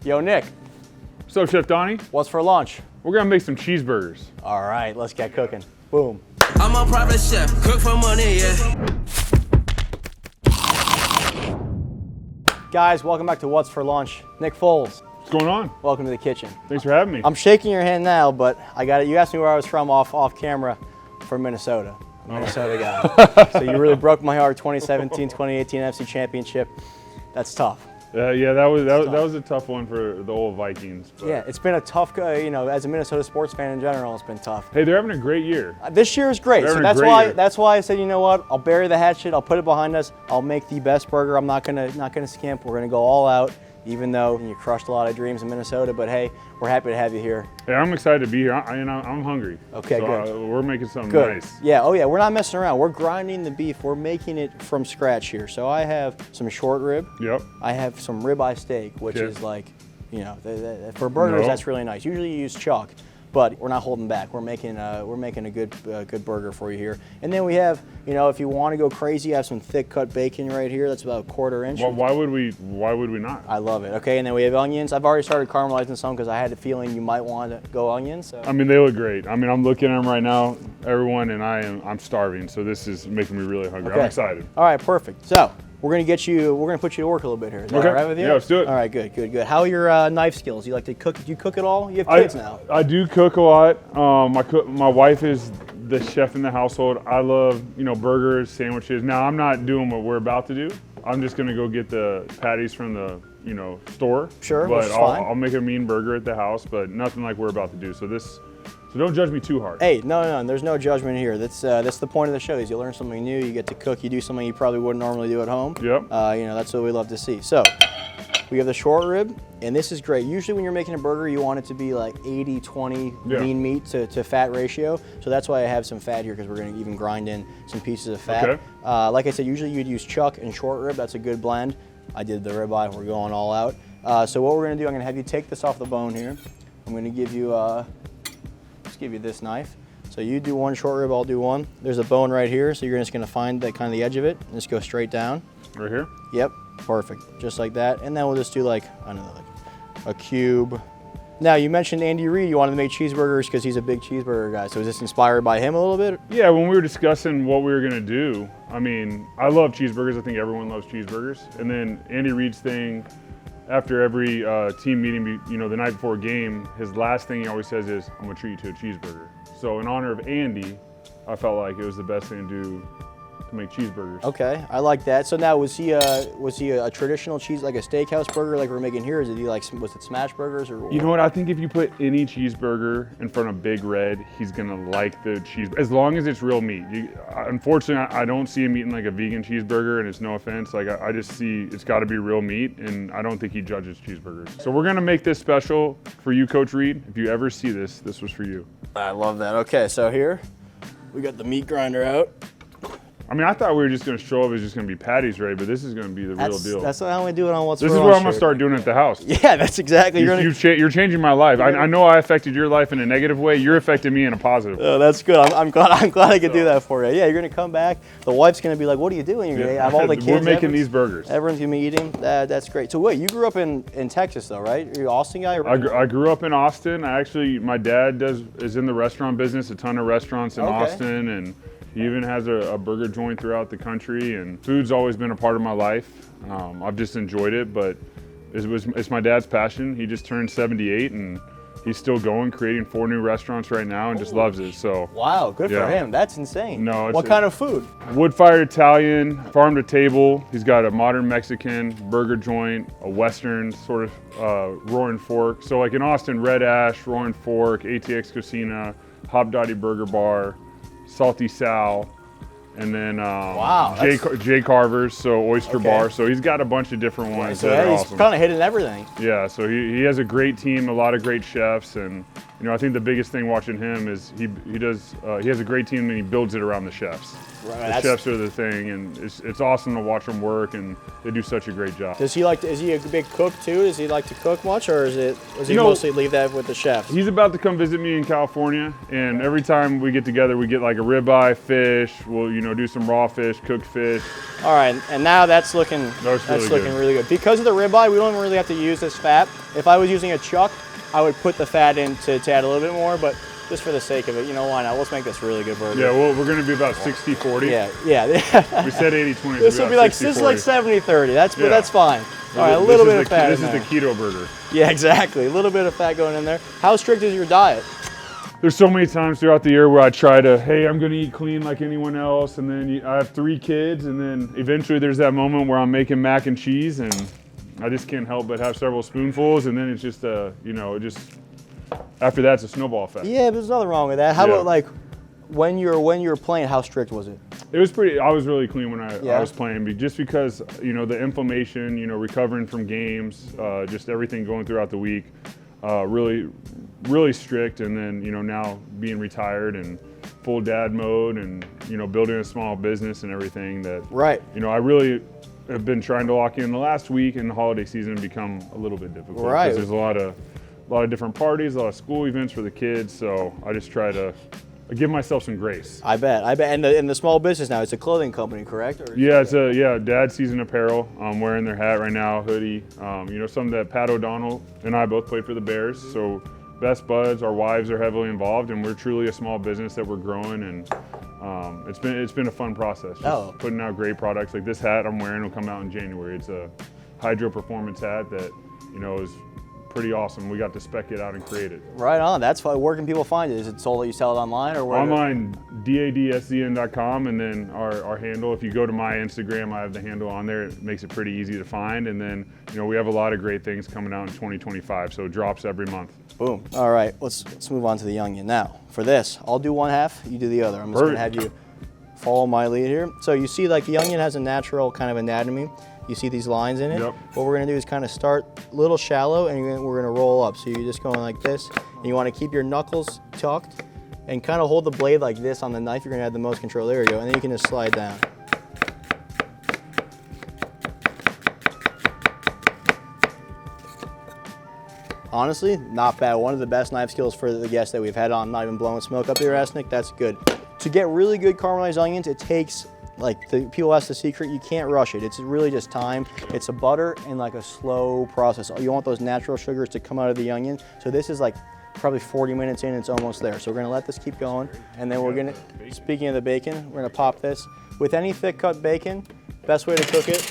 Yo, Nick. What's up, Chef Donny? What's for lunch? We're gonna make some cheeseburgers. All right, let's get cooking. Boom. I'm a private chef, cook for money, yeah. Guys, welcome back to What's for Lunch. Nick Foles, What's going on? welcome to the kitchen. Thanks for having me. I'm shaking your hand now, but I got it. You asked me where I was from off camera. From Minnesota. I'm a Minnesota guy. So you really broke my heart. 2017, 2018 NFC Championship. That's tough. Yeah, that was a tough one for the old Vikings. But. Yeah, it's been a tough, as a Minnesota sports fan in general, it's been tough. Hey, they're having a great year. This year is great, so that's why I said, you know what? I'll bury the hatchet. I'll put it behind us. I'll make the best burger. I'm not gonna skimp. We're gonna go all out. Even though you crushed a lot of dreams in Minnesota, but hey, we're happy to have you here. Hey, I'm excited to be here. I'm hungry. Okay, so, good. We're making something Good. nice. Yeah, oh yeah, we're not messing around. We're grinding the beef. We're making it from scratch here. So I have some short rib. Yep. I have some ribeye steak, which is like, for burgers, that's really nice. Usually you use chuck, but we're not holding back. We're making a good burger for you here. And then we have, if you want to go crazy, I have some thick cut bacon right here. That's about a 1/4 inch. Well, why would we not? I love it. Okay, and then we have onions. I've already started caramelizing some because I had a feeling you might want to go onions. So. I mean, they look great. I mean, I'm looking at them right now, everyone, and I'm starving. So this is making me really hungry. Okay. I'm excited. All right, perfect. So we're gonna put you to work a little bit here. Is that all right with you? Yeah, let's do it. All right, good. How are your knife skills? You like to cook? Do you cook at all? You have kids now. I do cook a lot. My wife is the chef in the household. I love, burgers, sandwiches. Now I'm not doing what we're about to do. I'm just gonna go get the patties from the, store. Sure, but which is fine. I'll make a mean burger at the house, but nothing like we're about to do. So don't judge me too hard. Hey, no, there's no judgment here. That's the point of the show. Is you learn something new, you get to cook, you do something you probably wouldn't normally do at home. Yep. That's what we love to see. So we have the short rib, and this is great. Usually when you're making a burger, you want it to be like 80-20 lean meat to fat ratio. So that's why I have some fat here, because we're gonna even grind in some pieces of fat. Okay. Like I said, usually you'd use chuck and short rib. That's a good blend. I did the ribeye. We're going all out. So what we're gonna do, I'm gonna have you take this off the bone here. I'm gonna give you give you this knife. So you do one short rib, I'll do one. There's a bone right here, so you're just gonna find that kind of the edge of it and just go straight down. Right here? Yep, perfect, just like that. And then we'll just do like a cube. Now you mentioned Andy Reid, you wanted to make cheeseburgers because he's a big cheeseburger guy. So is this inspired by him a little bit? Yeah, when we were discussing what we were gonna do, I mean, I love cheeseburgers. I think everyone loves cheeseburgers. And then Andy Reid's thing, after every team meeting, the night before a game, his last thing he always says is, I'm gonna treat you to a cheeseburger. So in honor of Andy, I felt like it was the best thing to do to make cheeseburgers. Okay, I like that. So now was he a traditional cheese, like a steakhouse burger like we're making here? Was it smash burgers or? You know what, I think if you put any cheeseburger in front of Big Red, he's gonna like the cheese, as long as it's real meat. Unfortunately, I don't see him eating like a vegan cheeseburger, and it's no offense, like I just see it's gotta be real meat, and I don't think he judges cheeseburgers. So we're gonna make this special for you, Coach Reid. If you ever see this was for you. I love that. Okay, so here, we got the meat grinder out. I mean, I thought we were just going to show up as just going to be patties ready, but this is going to be the real deal. That's how we do it on What's This for is Lunch what I'm going to here. start doing at the house. Yeah, that's exactly. You're changing my life. I know I affected your life in a negative way. You're affecting me in a positive way. Oh, that's good. I'm glad I could do that for you. Yeah, you're going to come back. The wife's going to be like, what are you doing? You're going to have all the kids. We're making these burgers. Everyone's going to be eating. That's great. So wait, you grew up in Texas though, right? Are you an Austin guy? I grew up in Austin. My dad is in the restaurant business, a ton of restaurants in Austin, and he even has a burger joint throughout the country, and food's always been a part of my life. I've just enjoyed it, but it's my dad's passion. He just turned 78, and he's still going, creating 4 new restaurants right now, and just loves it. So wow, good for him. That's insane. No, what kind of food? Wood-fired Italian, farm to table. He's got a modern Mexican burger joint, a Western sort of Roaring Fork. So like in Austin, Red Ash, Roaring Fork, ATX Cocina, Hop Dottie Burger Bar, Salty Sal, and then Jay Carver's, so Oyster Bar. So he's got a bunch of different ones. So that are he's awesome. kind of hitting everything. Yeah, so he has a great team, a lot of great chefs, and I think the biggest thing watching him is he has a great team and he builds it around the chefs. Right, the chefs are the thing, and it's awesome to watch them work, and they do such a great job. Is he a big cook too? Does he like to cook much, or does he mostly leave that with the chefs? He's about to come visit me in California, and every time we get together, we get like a ribeye, fish. We'll do some raw fish, cooked fish. All right, and now that's looking really good. Because of the ribeye, we don't really have to use this fat. If I was using a chuck, I would put the fat in to add a little bit more, but just for the sake of it, why not? Let's make this a really good burger. Yeah, well, we're going to be about 60-40. Yeah. We said 80-20. This will be like 70-30. That's fine. All right, a little bit of fat in there. This is the keto burger. Yeah, exactly. A little bit of fat going in there. How strict is your diet? There's so many times throughout the year where I try to, hey, I'm going to eat clean like anyone else, and then I have 3 kids, and then eventually there's that moment where I'm making mac and cheese, and I just can't help but have several spoonfuls, and then it's just after that, it's a snowball effect. Yeah, there's nothing wrong with that. How about like when you were playing? How strict was it? It was pretty. I was really clean when I was playing, just because the inflammation, recovering from games, just everything going throughout the week, really strict. And then now being retired and full dad mode, and building a small business and everything that I really have been trying to lock in. The last week and the holiday season become a little bit difficult because there's a lot of different parties, a lot of school events for the kids, so I just try to give myself some grace. I bet. And the small business now, it's a clothing company, correct? It's Dad Season Apparel. I'm wearing their hat right now, hoodie. Some that Pat O'Donnell and I both played for the Bears, so best buds, our wives are heavily involved, and we're truly a small business that we're growing, and it's been a fun process. Just putting out great products. Like this hat I'm wearing will come out in January. It's a Hydro Performance hat that is pretty awesome. We got to spec it out and create it. Right on. That's fine. Where can people find it? Is it sold that you sell it online, or where? Online, dadscn.com, and then our handle. If you go to my Instagram, I have the handle on there. It makes it pretty easy to find. And then we have a lot of great things coming out in 2025. So it drops every month. Boom. All right. Let's move on to the Youngin. Now, for this, I'll do one half. You do the other. I'm just going to have you follow my lead here. So you see, like, the Youngin has a natural kind of anatomy. You see these lines in it? Yep. What we're gonna do is kind of start a little shallow, and we're gonna roll up. So you're just going like this, and you wanna keep your knuckles tucked, and kind of hold the blade like this on the knife. You're gonna have the most control. There you go, and then you can just slide down. Honestly, not bad. One of the best knife skills for the guests that we've had on. Not even blowing smoke up your ass, Nick. That's good. To get really good caramelized onions, it takes, like, the people ask the secret, you can't rush it. It's really just time. It's a butter and like a slow process. You want those natural sugars to come out of the onion. So this is like probably 40 minutes in, it's almost there. So we're gonna let this keep going. And then we're gonna, speaking of the bacon, we're gonna pop this. With any thick cut bacon, best way to cook it,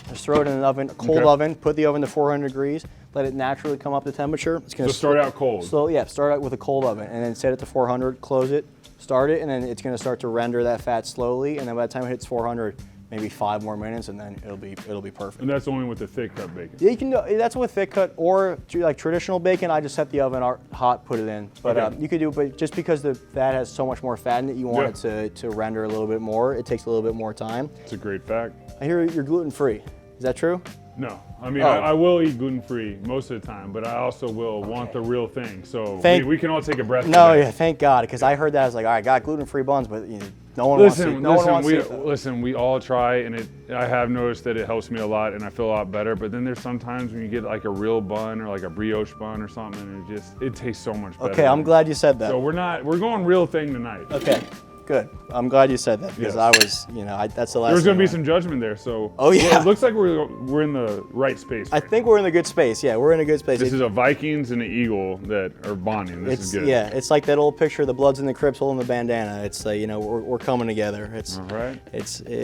just throw it in an oven, a cold oven, put the oven to 400 degrees, let it naturally come up to temperature. It's gonna start out cold. Start out with a cold oven, and then set it to 400, close it, start it, and then it's gonna start to render that fat slowly, and then by the time it hits 400, maybe 5 more minutes, and then it'll be perfect. And that's only with the thick cut bacon? Yeah, you can do, that's with thick cut, or like traditional bacon, I just set the oven hot, put it in. But you could do, but just because the fat has so much more fat in it, you want it to render a little bit more. It takes a little bit more time. It's a great fact. I hear you're gluten-free. Is that true? No. I mean, I will eat gluten-free most of the time, but I also will want the real thing. So we can all take a breath. Yeah, thank God, because I heard that. I was like, all right, I got gluten-free buns, but no one wants to. Listen, we all try, and I have noticed that it helps me a lot, and I feel a lot better. But then there's sometimes when you get like a real bun or like a brioche bun or something, and it tastes so much better. Okay, I'm glad you said that. So we're going real thing tonight. Okay. Good. I'm glad you said that, because I was, that's the last. There's going to be some judgment there, so. Oh yeah. It looks like we're in the right space. I think we're in a good space. Yeah, we're in a good space. This is a Vikings and an eagle that are bonding. This is good. Yeah, it's like that old picture, the Bloods and the Crips holding the bandana. It's we're coming together. It's all right.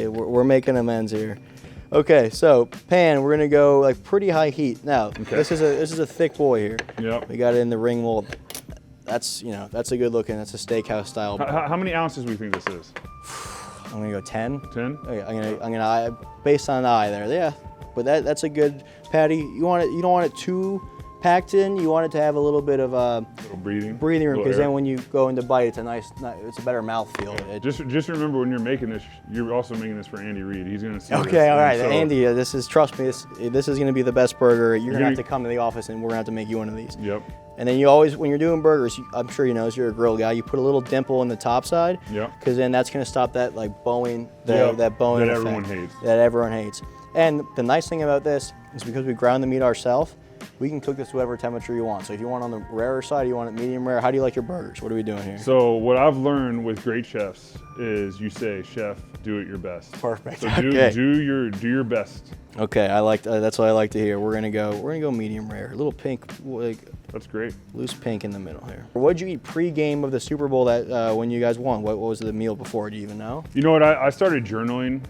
We're making amends here. Okay, so pan, we're gonna go like pretty high heat. Now, this is a thick boy here. Yep. We got it in the ring mold. That's that's a good looking. That's a steakhouse style. How many ounces do we think this is? I'm gonna go 10. 10? Okay, I'm gonna based on an eye there. Yeah, but that's a good patty. You don't want it too packed in. You want it to have a little bit of little breathing room, because then when you go into bite, it's a better mouthfeel. Just remember, when you're making this, you're also making this for Andy Reid. He's gonna see. Okay, all right, Andy. Trust me. This is gonna be the best burger. You're gonna have to come to the office, and we're gonna have to make you one of these. Yep. And then you always, when you're doing burgers, I'm sure you know, as you're a grill guy, you put a little dimple in the top side. Yep. Because then that's going to stop that like bowing, Yep. that bowing That effect everyone hates. that everyone hates. And the nice thing about this is because we ground the meat ourselves, we can cook this to whatever temperature you want. So if you want on the rarer side, you want it medium rare. How do you like your burgers? What are we doing here? So what I've learned with great chefs is you say, chef, do it your best. Perfect. So Okay. do your best. Okay, I like that's what I like to hear. We're gonna go medium rare. A little pink, like That's great. loose pink in the middle here. What did you eat pre-game of the Super Bowl that when you guys won? What was the meal before? Do you even know? You know what? I started journaling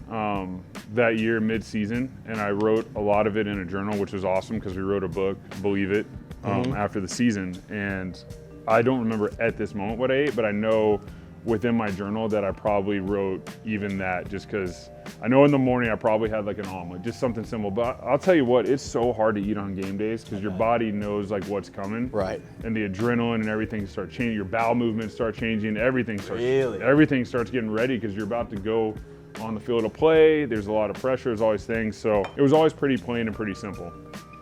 that year mid-season, and I wrote a lot of it in a journal, which was awesome because we wrote a book, Believe It, after the season. And I don't remember at this moment what I ate, but I know within my journal that I probably wrote even that, just because I know in the morning I probably had like an omelet, just something simple. But I'll tell you what, it's so hard to eat on game days because your body knows like what's coming. Right. And the adrenaline and everything starts changing. Your bowel movements start changing. Everything starts getting ready because you're about to go on the field of play. There's a lot of pressure. There's always things. So it was always pretty plain and pretty simple.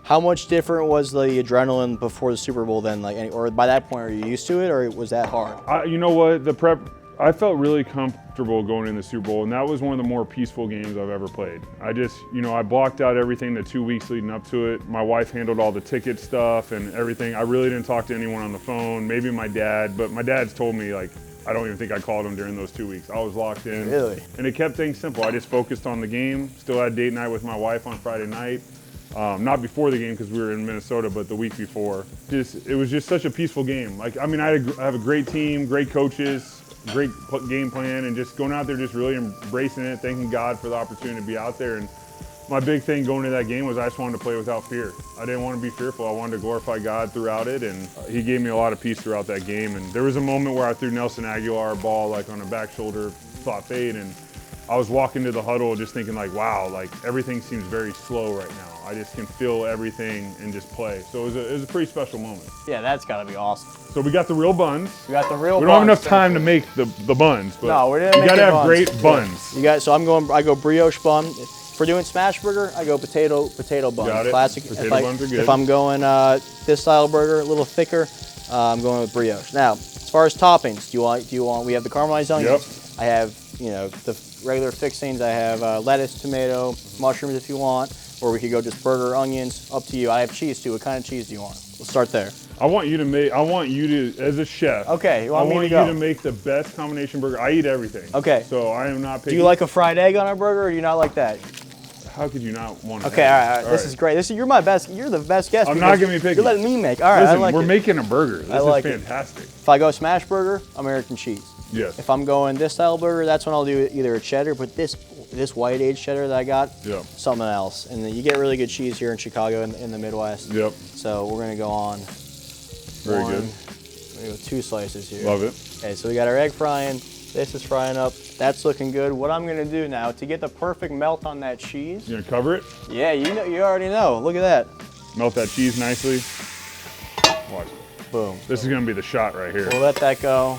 How much different was the adrenaline before the Super Bowl then? Like, or by that point, are you used to it, or was that hard? You know what? The prep, I felt really comfortable going in the Super Bowl, and that was one of the more peaceful games I've ever played. I just, I blocked out everything the 2 weeks leading up to it. My wife handled all the ticket stuff and everything. I really didn't talk to anyone on the phone, maybe my dad, but my dad's told me, like, I don't even think I called him during those 2 weeks. I was locked in. Really? And it kept things simple. I just focused on the game, still had date night with my wife on Friday night. Not before the game because we were in Minnesota, but the week before. It was just such a peaceful game. Like, I mean, I have a great team, great coaches, great game plan, and just going out there just really embracing it, thanking God for the opportunity to be out there. And my big thing going into that game was I just wanted to play without fear. I didn't want to be fearful. I wanted to glorify God throughout it, and he gave me a lot of peace throughout that game. And there was a moment where I threw Nelson Aguilar a ball like on a back shoulder slot fade, and I was walking to the huddle just thinking like, wow, like everything seems very slow right now. I just can feel everything and just play. So it was a pretty special moment. Yeah, that's got to be awesome. So we got the real buns. We got the real. We don't have enough time to make the buns, but no, we're gonna you make gotta the have buns. great buns. You got. So I go brioche bun. If we're doing smash burger, I go potato bun. Got it. Classic. Potato buns are good. If I'm going this style burger, a little thicker, I'm going with brioche. Now, as far as toppings, do you want? We have the caramelized onions. Yep. I have the regular fixings. I have lettuce, tomato, mushrooms if you want, or we could go just burger, onions. Up to you. I have cheese too. What kind of cheese do you want? We'll start there. I want you to, as a chef. Okay, you want I me want to go? you to make the best combination burger. I eat everything. Okay. So I am not picky. Do you like a fried egg on our burger, or do you not like that? How could you not want? Okay, all right. This is great. You're my best. You're the best guest. I'm not gonna be picky. You're letting me make. All right, Listen, I like we're it. making a burger. This like is it. fantastic. If I go smash burger, American cheese. Yes. If I'm going this style burger, that's when I'll do either a cheddar, but this white aged cheddar that I got, Yep. something else. And then you get really good cheese here in Chicago in the Midwest. Yep. So we're gonna go on. Very good. We're gonna go 2 slices here. Love it. Okay, so we got our egg frying. This is frying up. That's looking good. What I'm gonna do now to get the perfect melt on that cheese. You gonna cover it? Yeah, you already know. Look at that. Melt that cheese nicely. Watch. Boom. This is gonna be the shot right here. We'll let that go.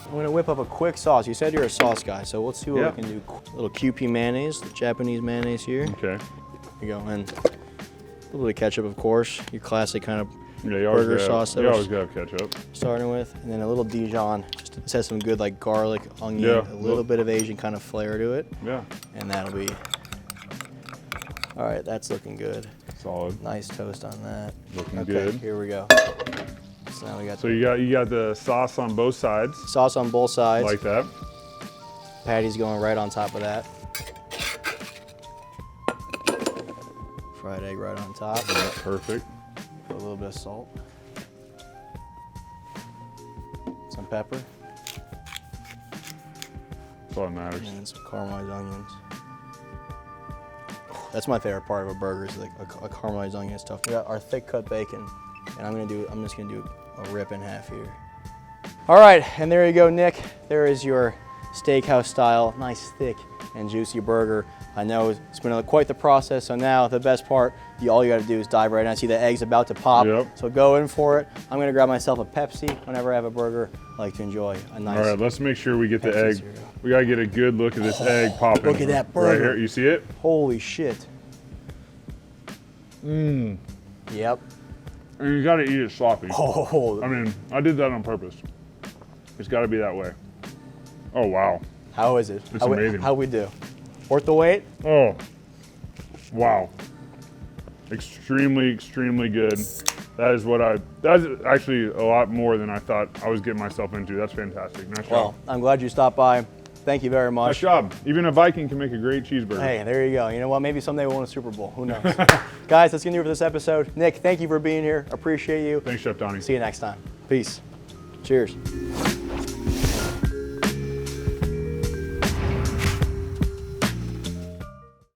I'm gonna whip up a quick sauce. You said you're a sauce guy, so let's see what Yeah. we can do. A little QP mayonnaise, the Japanese mayonnaise here. Okay. You go in. A little bit of ketchup, of course. Your classic kind of Yeah, you always burger gotta, sauce that You was- always gotta have ketchup. starting with, and then a little Dijon. Just this has some good like garlic, onion, Yeah. a little bit of Asian kind of flair to it, Yeah. and that'll be. All right, that's looking good. Solid. Nice toast on that. Looking okay, good. here we go. So now we got So you got the sauce on both sides. sauce on both sides. Like that. Patties going right on top of that. Fried egg right on top. Yeah, perfect. Put a little bit of salt. Some pepper. That's all that matters. And some caramelized onions. That's my favorite part of a burger is like a caramelized onion stuff. We got our thick cut bacon, and I'm just gonna do a rip in half here. All right, and there you go, Nick. There is your steakhouse style, nice thick and juicy burger. I know it's been quite the process, so now the best part, all you gotta do is dive right in. I see the egg's about to pop, Yep. so go in for it. I'm gonna grab myself a Pepsi whenever I have a burger. I like to enjoy a nice. All right, let's make sure we get the Pepsi egg. cereal. We gotta get a good look at this egg popping. look at that Right burger. here, you see it? Holy shit. Yep. And you gotta eat it sloppy. Oh, I mean, I did that on purpose. It's gotta be that way. Oh, wow. how is it? It's amazing. How we do? Worth the wait? Oh, wow. Extremely, extremely good. That's actually a lot more than I thought I was getting myself into. That's fantastic. Nice Well, job. I'm glad you stopped by. Thank you very much. Nice job. Even a Viking can make a great cheeseburger. Hey, there you go. You know what? Maybe someday we'll win a Super Bowl. Who knows? Guys, that's going to do it for this episode. Nick, thank you for being here. Appreciate you. Thanks, Chef Donny. See you next time. Peace. Cheers.